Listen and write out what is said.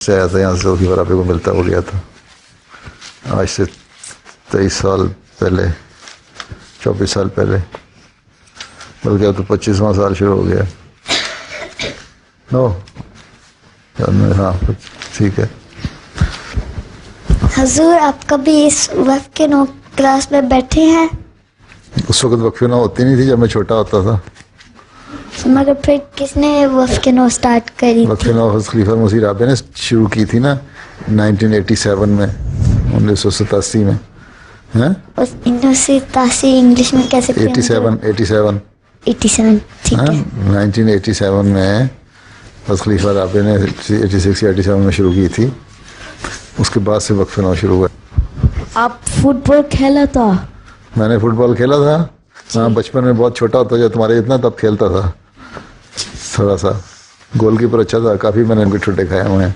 से आया था यहाँ से वही बराबर को मिलता हो गया था। आज से 23 साल पहले, 24 साल पहले, बल्कि अब तो 25वां साल शुरू हो गया। नो हाँ ठीक है। हजूर आप कभी इस वक्त के नो क्लास में बैठे हैं? उस वक्त वक्फ ना होती नहीं थी जब मैं छोटा होता था। मगर फिर किसने वक्त के नो स्टार्ट करी वक्फ थी? ना खलीफा मसीह राबे ने शुरू की थी ना 1987 में, 1987 में। हैं? उस 1987 इंग्लिश में कैसे? 87 ठीक हाँ, है। 1987 में बस खलीफा राबे ने 86 या 87 में शुरू की थी। उसके बाद से वक्फ ना शुरू हुआ। आप फुटबॉल खेला था? मैंने फुटबॉल खेला था। हाँ, बचपन में बहुत छोटा होता जब तुम्हारे इतना तब खेलता था। थोड़ा सा गोलकीपर अच्छा था, काफ़ी मैंने उनके ठुड्डे खाए हुए हैं।